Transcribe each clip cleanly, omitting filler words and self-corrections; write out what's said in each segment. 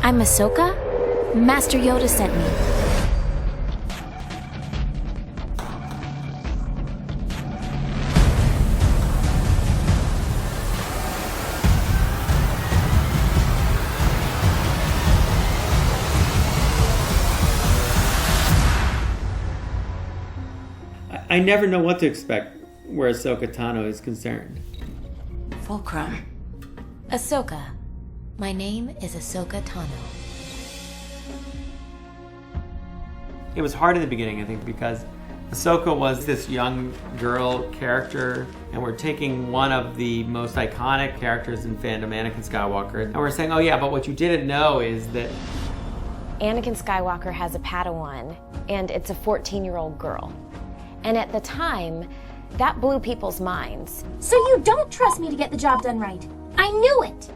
I'm Ahsoka. Master Yoda sent me. I never know what to expect where Ahsoka Tano is concerned. Fulcrum. Ahsoka. My name is Ahsoka Tano. It was hard in the beginning, I think, because Ahsoka was this young girl character, and we're taking one of the most iconic characters in fandom, Anakin Skywalker, and we're saying, oh yeah, but what you didn't know is that Anakin Skywalker has a Padawan, and it's a 14-year-old girl. And at the time, that blew people's minds. So you don't trust me to get the job done right? I knew it!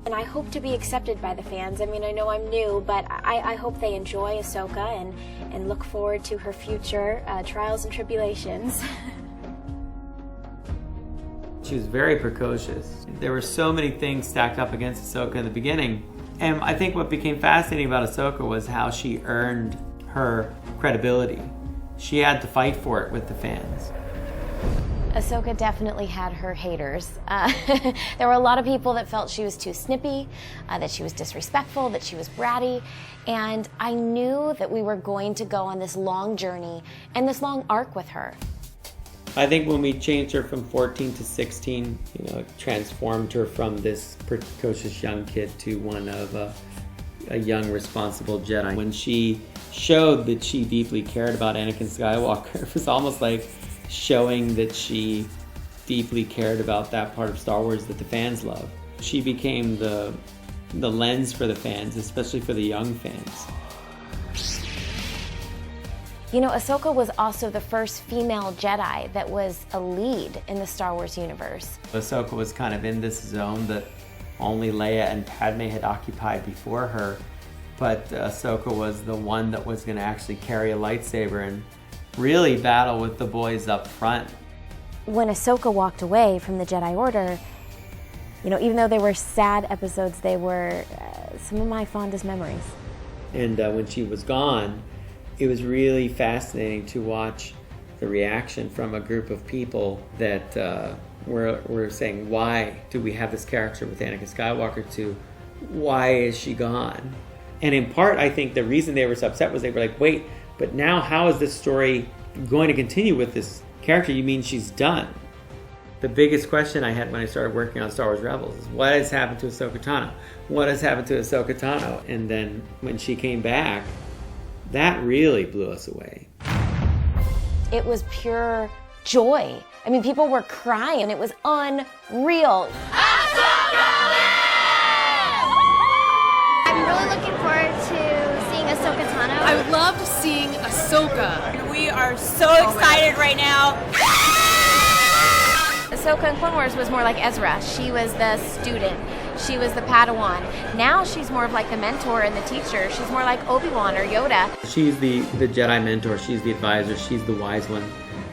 And I hope to be accepted by the fans. I mean, I know I'm new, but I hope they enjoy Ahsoka and look forward to her future trials and tribulations. she was very precocious. There were so many things stacked up against Ahsoka in the beginning. And I think what became fascinating about Ahsoka was how she earned her credibility. She had to fight for it with the fans. Ahsoka definitely had her haters. There were a lot of people that felt she was too snippy, that she was disrespectful, that she was bratty, and I knew that we were going to go on this long journey and this long arc with her. I think when we changed her from 14 to 16, it transformed her from this precocious young kid to one of a young, responsible Jedi. When she showed that she deeply cared about Anakin Skywalker, it was almost like showing that she deeply cared about that part of Star Wars that the fans love. She became the lens for the fans, especially for the young fans. Ahsoka was also the first female Jedi that was a lead in the Star Wars universe. Ahsoka was kind of in this zone that only Leia and Padme had occupied before her, but Ahsoka was the one that was going to actually carry a lightsaber and really battle with the boys up front. When Ahsoka walked away from the Jedi Order, even though they were sad episodes, they were some of my fondest memories. And when she was gone, it was really fascinating to watch the reaction from a group of people that were saying, why do we have this character with Anakin Skywalker, to why is she gone? And in part, I think the reason they were so upset was they were like, wait, but now how is this story going to continue with this character? You mean she's done? The biggest question I had when I started working on Star Wars Rebels is, what has happened to Ahsoka Tano? What has happened to Ahsoka Tano? And then when she came back, that really blew us away. It was pure joy. I mean, people were crying. It was unreal. I'm really looking forward to seeing Ahsoka Tano. I loved seeing Ahsoka. We are so excited right now. Ahsoka in Clone Wars was more like Ezra. She was the student. She was the Padawan. Now she's more of like the mentor and the teacher. She's more like Obi-Wan or Yoda. She's the Jedi mentor. She's the advisor. She's the wise one.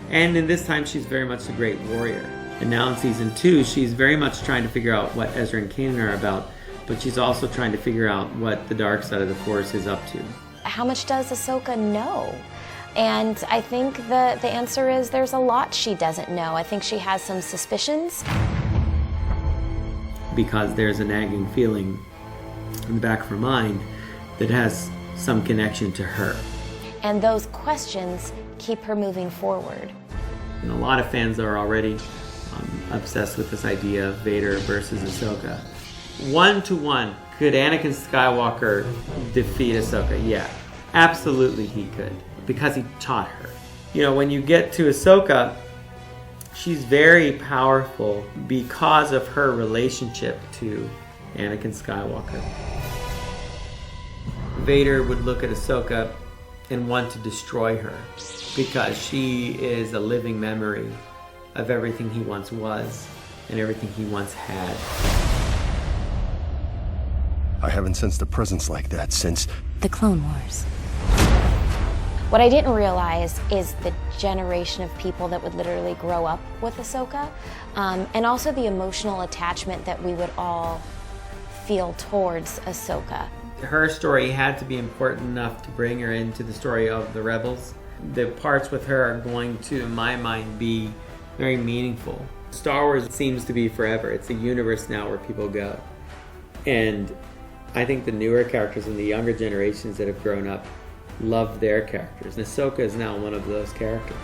And in this time, she's very much the great warrior. And now in season 2, she's very much trying to figure out what Ezra and Kanan are about, but she's also trying to figure out what the dark side of the Force is up to. How much does Ahsoka know? And I think the answer is there's a lot she doesn't know. I think she has some suspicions. Because there's a nagging feeling in the back of her mind that has some connection to her. And those questions keep her moving forward. And a lot of fans are already obsessed with this idea of Vader versus Ahsoka. 1-to-1, could Anakin Skywalker defeat Ahsoka? Yeah, absolutely he could, because he taught her. When you get to Ahsoka, she's very powerful because of her relationship to Anakin Skywalker. Vader would look at Ahsoka and want to destroy her because she is a living memory of everything he once was and everything he once had. I haven't sensed a presence like that since The Clone Wars. What I didn't realize is the generation of people that would literally grow up with Ahsoka, and also the emotional attachment that we would all feel towards Ahsoka. Her story had to be important enough to bring her into the story of the Rebels. The parts with her are going to, in my mind, be very meaningful. Star Wars seems to be forever. It's a universe now where people go. And I think the newer characters and the younger generations that have grown up love their characters. And Ahsoka is now one of those characters.